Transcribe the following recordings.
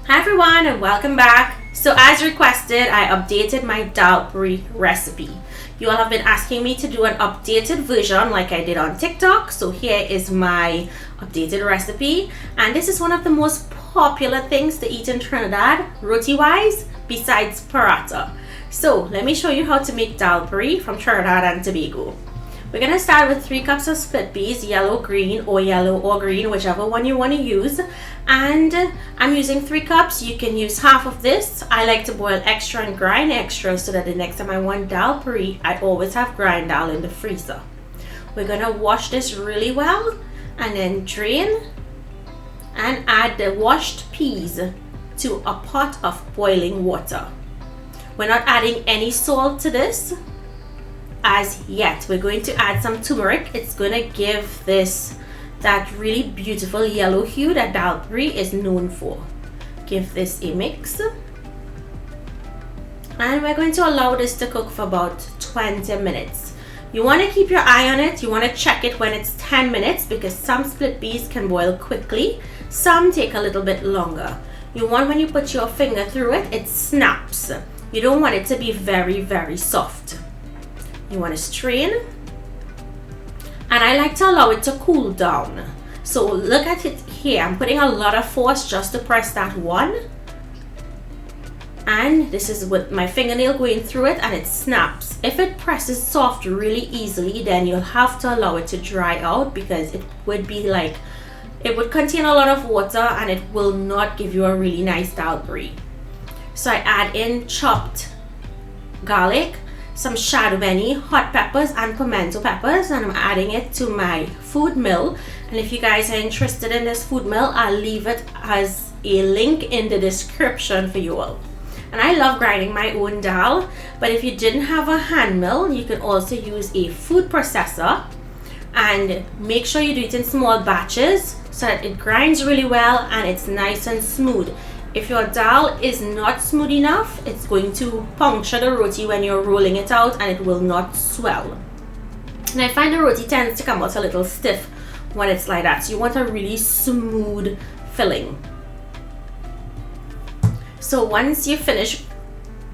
Hi everyone and welcome back. So as requested, I updated my Dhalpuri recipe. You all have been asking me to do an updated version like I did on TikTok. So here is my updated recipe. And this is one of the most popular things to eat in Trinidad, roti wise, besides paratha. So let me show you how to make Dhalpuri from Trinidad and Tobago. We're going to start with 3 cups of split peas, yellow or green, whichever one you want to use. And I'm using 3 cups. You can use half of this. I like to boil extra and grind extra so that the next time I want Dhalpuri, I always have grind dal in the freezer. We're going to wash this really well and then drain and add the washed peas to a pot of boiling water. We're not adding any salt to this as yet. We're going to add some turmeric. It's going to give this that really beautiful yellow hue that Dhalpuri is known for. Give this a mix. And we're going to allow this to cook for about 20 minutes. You want to keep your eye on it. You want to check it when it's 10 minutes because some split peas can boil quickly. Some take a little bit longer. You want when you put your finger through it, it snaps. You don't want it to be very, very soft. You want to strain, and I like to allow it to cool down. So look at it here. I'm putting a lot of force just to press that one, and this is with my fingernail going through it and it snaps. If it presses soft really easily, then you'll have to allow it to dry out because it would be like it would contain a lot of water and it will not give you a really nice Dhalpuri. So I add in chopped garlic, some shadubeni, hot peppers and pimento peppers, and I'm adding it to my food mill. And if you guys are interested in this food mill, I'll leave it as a link in the description for you all. And I love grinding my own dal, but if you didn't have a hand mill, you can also use a food processor, and make sure you do it in small batches so that it grinds really well and it's nice and smooth. If your dal is not smooth enough, it's going to puncture the roti when you're rolling it out and it will not swell. And I find the roti tends to come out a little stiff when it's like that. So you want a really smooth filling. So once you finish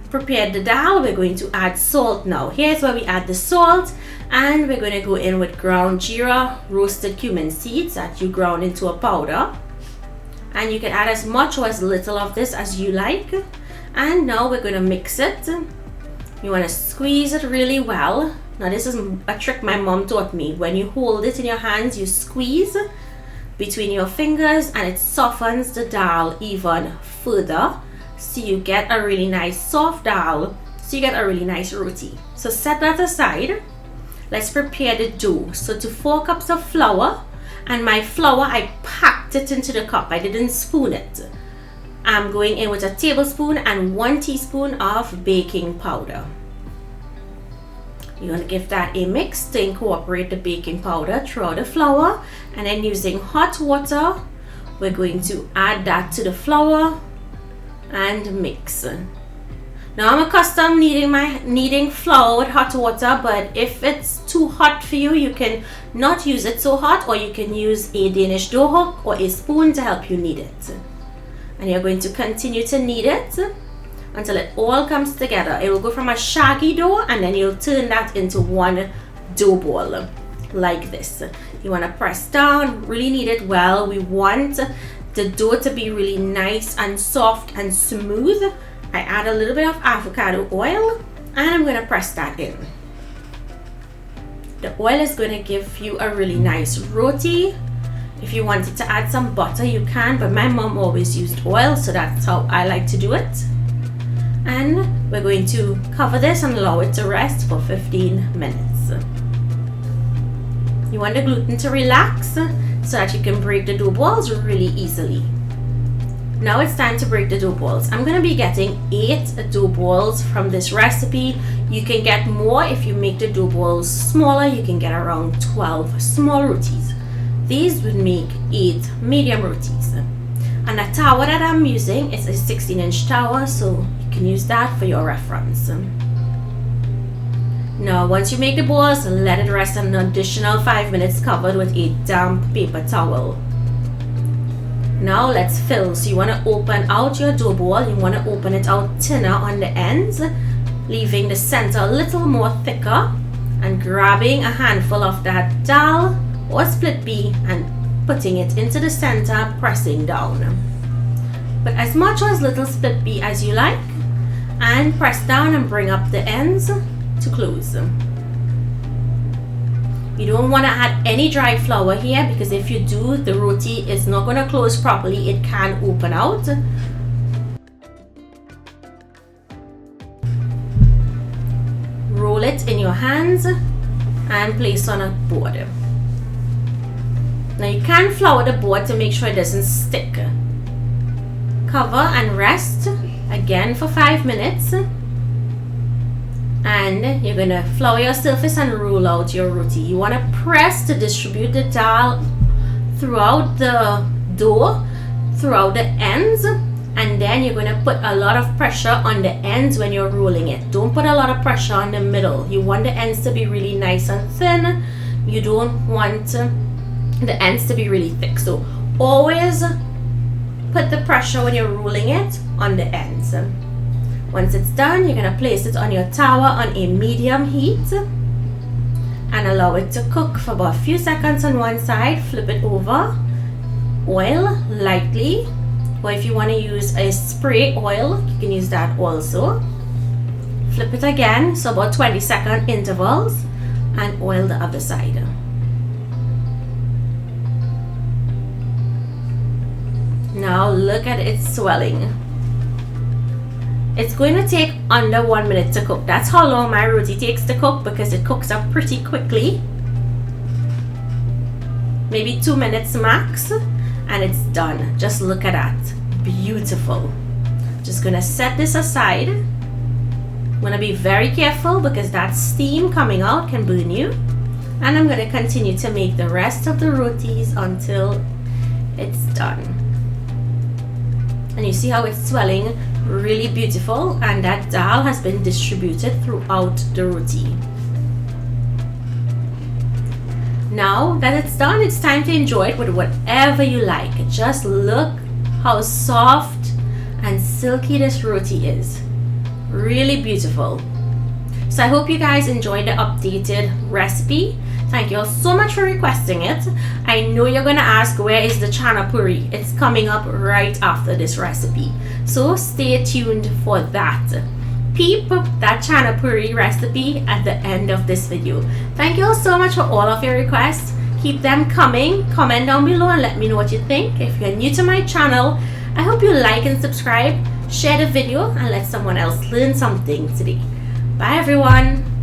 prepared the dal, we're going to add salt now. Here's where we add the salt, and we're going to go in with ground geera, roasted cumin seeds that you ground into a powder. And you can add as much or as little of this as you like. And now we're going to mix it. You want to squeeze it really well. Now this is a trick my mom taught me. When you hold it in your hands, you squeeze between your fingers and it softens the dal even further. So you get a really nice soft dal. So you get a really nice roti. So set that aside. Let's prepare the dough. So to 4 cups of flour. And my flour, I packed it into the cup. I didn't spoon it. I'm going in with a tablespoon and 1 teaspoon of baking powder. You're going to give that a mix to incorporate the baking powder throughout the flour. And then using hot water, we're going to add that to the flour and mix. Now I'm accustomed kneading flour with hot water, but if it's too hot for you, you can not use it so hot, or you can use a Danish dough hook or a spoon to help you knead it. And you're going to continue to knead it until it all comes together. It will go from a shaggy dough and then you'll turn that into one dough ball like this. You want to press down, really knead it well. We want the dough to be really nice and soft and smooth. I add a little bit of avocado oil and I'm going to press that in. The oil is going to give you a really nice roti. If you wanted to add some butter, you can, but my mom always used oil, so that's how I like to do it. And we're going to cover this and allow it to rest for 15 minutes. You want the gluten to relax so that you can break the dough balls really easily. Now it's time to break the dough balls. I'm going to be getting 8 dough balls from this recipe. You can get more if you make the dough balls smaller. You can get around 12 small rotis. These would make 8 medium rotis. And the tower that I'm using is a 16-inch tower, so you can use that for your reference. Now once you make the balls, let it rest an additional 5 minutes covered with a damp paper towel. Now let's fill. So you want to open out your dough ball. You want to open it out thinner on the ends, leaving the center a little more thicker, and grabbing a handful of that dal or split pea and putting it into the center, pressing down. Put as much or as little split pea as you like and press down and bring up the ends to close. You don't want to add any dry flour here, because if you do, the roti is not going to close properly. It can open out. Roll it in your hands and place on a board. Now you can flour the board to make sure it doesn't stick. Cover and rest again for 5 minutes. And you're going to flour your surface and roll out your roti. You want to press to distribute the dal throughout the dough, throughout the ends, and then you're going to put a lot of pressure on the ends when you're rolling it. Don't put a lot of pressure on the middle. You want the ends to be really nice and thin. You don't want the ends to be really thick. So always put the pressure when you're rolling it on the ends. Once it's done, you're going to place it on your tawa on a medium heat and allow it to cook for about a few seconds on one side. Flip it over, oil lightly, or if you want to use a spray oil, you can use that also. Flip it again, so about 20-second intervals, and oil the other side. Now look at it swelling. It's going to take under 1 minute to cook. That's how long my roti takes to cook, because it cooks up pretty quickly. Maybe 2 minutes max, and it's done. Just look at that. Beautiful. Just gonna set this aside. I'm gonna be very careful because that steam coming out can burn you. And I'm gonna continue to make the rest of the rotis until it's done. And you see how it's swelling, really beautiful, and that dal has been distributed throughout the roti. Now that it's done, it's time to enjoy it with whatever you like. Just look how soft and silky this roti is. Really beautiful. So I hope you guys enjoyed the updated recipe. Thank you all so much for requesting it. I know you're gonna ask, where is the chana puri? It's coming up right after this recipe, so stay tuned for that. Peep that chana puri recipe at the end of this video. Thank you all so much for all of your requests. Keep them coming. Comment down below and let me know what you think. If you're new to my channel, I hope you like and subscribe, share the video, and let someone else learn something today. Bye everyone.